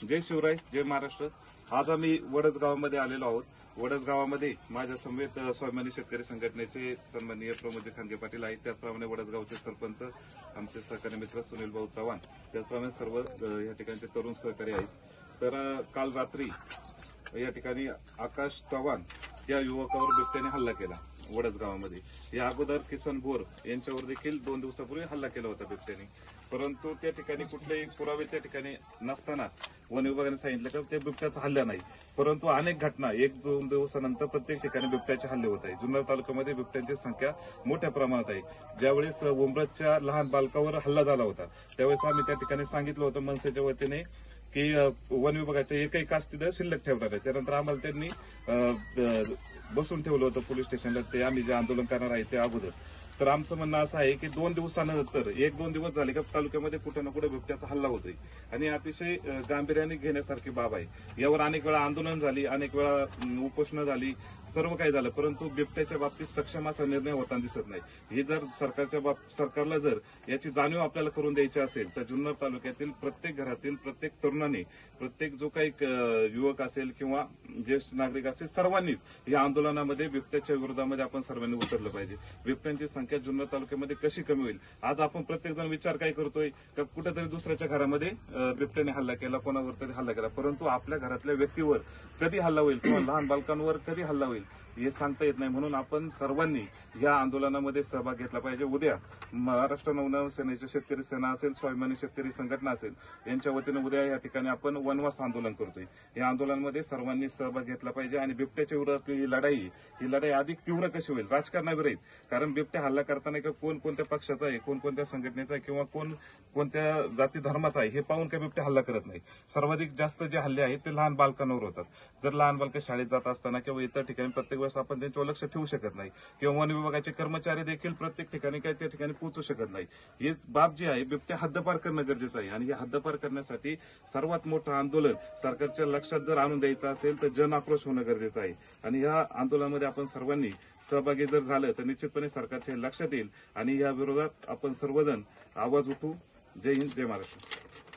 जय शिवराय, जय महाराष्ट्र। आज आम्ही वडज गावामध्ये आलेलो आहोत। वडज गावामध्ये माझ्या समवेत स्वाभिमानी शेतकरी संघटनेचे सन्माननीय प्रमोदजी खानगे पाटील आहेत, त्याचप्रमाणे वडज गावचे सरपंच आमचे सहकारी मित्र सुनील भाऊ चव्हाण, त्याचप्रमाणे सर्व या ठिकाणचे तरुण सहकारी आहेत। तर काल रात्री या ठिकाणी आकाश चव्हाण या युवकावर बिबट्याने हल्ला केला वडज गावामध्ये। या अगोदर किसन बोर यांच्यावर देखील 2 दिवसापूर्वी हल्ला केला होता बिबट्याने, परंतु त्या ठिकाणी कुठलेही पुरावे त्या ठिकाणी नसताना वन विभागाने सांगितलं की त्या बिबट्याचा हल्ला नाही, परंतु अनेक घटना 1-2 दिवसानंतर प्रत्येक ठिकाणी बिबट्याचे हल्ले होत आहेत। जुन्नर तालुक्यामध्ये बिबट्यांची संख्या मोठ्या प्रमाणात आहे। ज्यावेळेस उमरजच्या लहान बालकावर हल्ला झाला होता त्यावेळेस आम्ही त्या ठिकाणी सांगितलं होतं मनसेच्या वतीने की वन विभागाचे एकही कास तिथे शिल्लक ठेवणार आहे। त्यानंतर आम्हाला त्यांनी बसून ठेवलं होतं पोलीस स्टेशनला, ते आम्ही जे आंदोलन करणार आहे त्या अगोदर। तर आमचं म्हणणं असं आहे की 2 दिवसानंतर 1-2 दिवस झाले का तालुक्यामध्ये कुठे ना कुठे बिबट्याचा हल्ला होतोय आणि अतिशय गांभीर्याने घेण्यासारखी बाब आहे। यावर अनेक वेळा आंदोलन झाली, अनेक वेळा उपोषणं झाली, सर्व काही झालं, परंतु बिबट्याच्या बाबतीत सक्षम असा निर्णय होताना दिसत नाही। हे जर सरकारला जर याची जाणीव आपल्याला करून द्यायची असेल तर जुन्नर तालुक्यातील प्रत्येक घरातील प्रत्येक तरुणाने, प्रत्येक जो काही युवक असेल किंवा ज्येष्ठ नागरिक असेल, सर्वांनीच या आंदोलनामध्ये बिबट्याच्या विरोधामध्ये आपण सर्वांनी उतरलं पाहिजे। बिबट्यांची संख्या जुन्नर तालुक्यामध्ये कशी कमी होईल, आज आपण प्रत्येक जण विचार काय करतोय का कुठेतरी दुसऱ्याच्या घरामध्ये बिबट्याने हल्ला केला, कोणावर तरी हल्ला केला, परंतु आपल्या घरातल्या व्यक्तीवर कधी हल्ला होईल किंवा लहान बालकांवर कधी हल्ला होईल हे सांगता येत नाही। म्हणून आपण सर्वांनी या आंदोलनामध्ये सहभाग घेतला पाहिजे। उद्या महाराष्ट्र नवनिर्माण सेनेचे शेतकरी सेना असेल, स्वाभिमानी शेतकरी संघटना असेल, यांच्या वतीने उद्या या ठिकाणी आपण वनवास आंदोलन करतोय। या आंदोलनामध्ये सर्वांनी सहभाग घेतला पाहिजे आणि बिबट्याच्या विरोधातली ही लढाई अधिक तीव्र कशी होईल राजकारणाविरहित, कारण बिबट्या हल्ला करताना का कोण कोणत्या पक्षाचा आहे, कोण कोणत्या संघटनेचा आहे किंवा कोण कोणत्या जाती धर्माचा आहे हे पाहून काही बिबट्या हल्ला करत नाही। सर्वाधिक जास्त जे हल्ले आहेत ते लहान बालकांवर होतात। जर लहान बालकं शाळेत जात असताना किंवा इतर ठिकाणी प्रत्येक वेळेस आपण त्यांच्यावर लक्ष ठेवू शकत नाही किंवा वन विभागाचे कर्मचारी देखील प्रत्येक ठिकाणी काही त्या ठिकाणी पोहोचू शकत नाही। ही बाब जी आहे बिबट्या हद्दपार करणं गरजेचं आहे आणि हे हद्दपार करण्यासाठी सर्वात मोठं आंदोलन सरकारच्या लक्षात जर आणून द्यायचं असेल तर जन आक्रोश होणं गरजेचं आहे आणि या आंदोलनामध्ये आपण सर्वांनी सहभागी जर झालं तर निश्चितपणे सरकारच्या लक्षात येईल आणि या विरोधात आपण सर्वजण आवाज उठवू। जय हिंद, जय महाराष्ट्र।